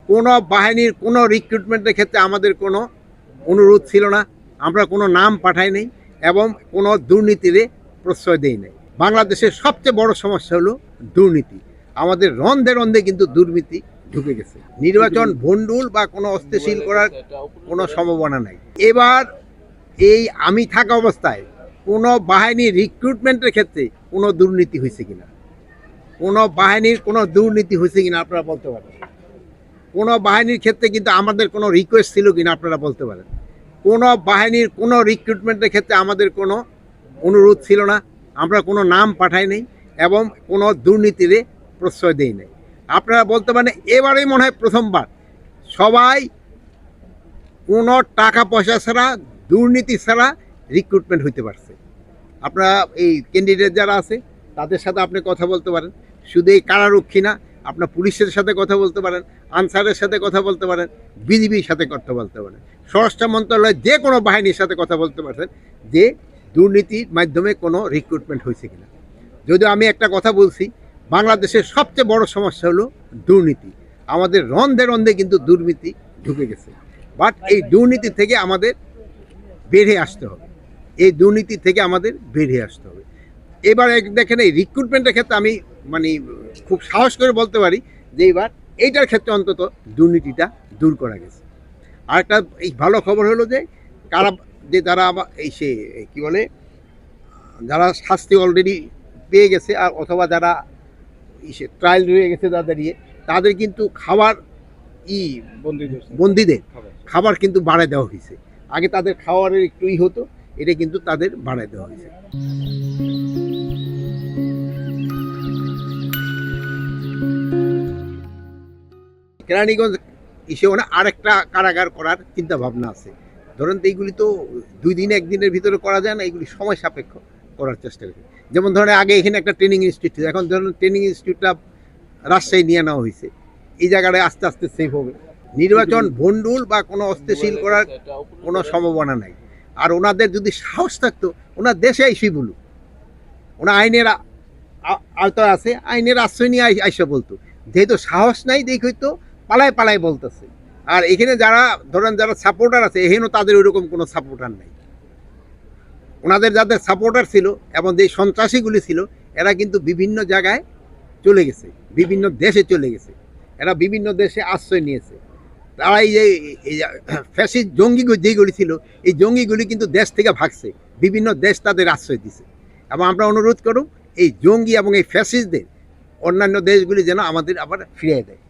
কোনো বাহিনীর কোনো রিক্রুটমেন্টের ক্ষেত্রে আমাদের কোনো অনুরোধ ছিল না, আমরা কোনো নাম পাঠাই নাই এবং কোনো দুর্নীতিরে প্রশ্রয় দেই নাই। বাংলাদেশের সবচেয়ে বড় সমস্যা হলো দুর্নীতি। আমাদের রন্ধে রন্ধে কিন্তু দুর্নীতি ঢুকে গেছে। নির্বাচন ভণ্ডুল বা কোনো অস্থিতিশীল করার কোনো সম্ভাবনা নাই। এবার এই আমি থাকা অবস্থায় কোনো বাহিনীর রিক্রুটমেন্টের ক্ষেত্রে কোনো দুর্নীতি হয়েছে কিনা, কোনো বাহিনীর কোনো দুর্নীতি হয়েছে কিনা আপনারা বলতে পারেন। কোনো বাহিনীর ক্ষেত্রে কিন্তু আমাদের কোনো রিকোয়েস্ট ছিল কিনা আপনারা বলতে পারেন। কোনো বাহিনীর কোনো রিক্রুটমেন্টের ক্ষেত্রে আমাদের কোনো অনুরোধ ছিল না, আমরা কোনো নাম পাঠাই নাই এবং কোনো দুর্নীতিরে প্রশ্রয় দেই নাই। আপনারা বলতে পারেন এবারেই মনে হয় প্রথমবার সবাই কোনো টাকা পয়সা ছাড়া, দুর্নীতি ছাড়া রিক্রুটমেন্ট হইতে পারছে। আপনারা এই ক্যান্ডিডেট যারা আছে তাদের সাথে আপনি কথা বলতে পারেন। শুধু এই কারারক্ষী না, আপনার পুলিশের সাথে কথা বলতে পারেন, আনসারের সাথে কথা বলতে পারেন, বিজিবির সাথে কথা বলতে পারেন, স্বরাষ্ট্র মন্ত্রণালয়ের যে কোনো বাহিনীর সাথে কথা বলতে পারেন যে দুর্নীতির মাধ্যমে কোনো রিক্রুটমেন্ট হয়েছে কিনা। যদিও আমি একটা কথা বলছি, বাংলাদেশের সবচেয়ে বড় সমস্যা হলো দুর্নীতি। আমাদের রন্ধে রন্ধে কিন্তু দুর্নীতি ঢুকে গেছে। বাট এই দুর্নীতি থেকে আমাদের বেরিয়ে আসতে হবে, এই দুর্নীতি থেকে আমাদের বেরিয়ে আসতে হবে। এবার দেখেন এই রিক্রুটমেন্টের ক্ষেত্রে আমি মানে খুব সাহস করে বলতে পারি যে এবার এইটার ক্ষেত্রে অন্তত দুর্নীতিটা দূর করা গেছে। আর একটা এই ভালো খবর হলো যে কারা যে যারা এই সে কী বলে যারা শাস্তি অলরেডি পেয়ে গেছে আর অথবা যারা ট্রায়াল রয়ে গেছে যাদের তাদের কিন্তু খাবার বন্দীদের খাবার কিন্তু বাড়ায় দেওয়া হয়েছে। আগে তাদের খাওয়ারের একটু হতো, এটা কিন্তু তাদের বাড়ায় দেওয়া হয়েছে। কেরানীগঞ্জ ইসেও আরেকটা কারাগার করার চিন্তা ভাবনা আছে। ধরেন তো এইগুলি তো 2 দিন 1 দিনের ভিতরে করা যায় না, এগুলি সময় সাপেক্ষ করার চেষ্টা করি। যেমন ধরেন আগে এখানে একটা ট্রেনিং ইনস্টিটিউট ছিল, এখন ধরেন ট্রেনিং ইনস্টিটিউটটা রাজশাহী নিয়ে নেওয়া হয়েছে। এই জায়গাটায় আস্তে আস্তে সেফ হবে। নির্বাচন ভণ্ডুল বা কোনো অস্থিতিশীল করার কোনো সম্ভাবনা নাই। আর ওনাদের যদি সাহস থাকতো ওনার দেশে আইসি বলুক, ওনা আইনের আওতায় আছে, আইনের আশ্রয় নিয়ে আইসা বলতো। যেহেতু সাহস নাই দেখই তো পালায় পালায় বলতেছে। আর এখানে যারা ধরেন যারা সাপোর্টার আছে এখানেও তাদের ওইরকম কোনো সাপোর্টার নাই। ওনাদের যাদের সাপোর্টার ছিল এবং যে সন্ত্রাসীগুলি ছিল এরা কিন্তু বিভিন্ন জায়গায় চলে গেছে, বিভিন্ন দেশে চলে গেছে, এরা বিভিন্ন দেশে আশ্রয় নিয়েছে। তারা এই যে ফ্যাসিস্ট জঙ্গি যেগুলি ছিল এই জঙ্গিগুলি কিন্তু দেশ থেকে ভাগছে, বিভিন্ন দেশ তাদের আশ্রয় দিছে। এবং আমরা অনুরোধ করব এই জঙ্গি এবং এই ফ্যাসিস্টদের অন্যান্য দেশগুলি যেন আমাদের আবার ফিরিয়ে দেয়।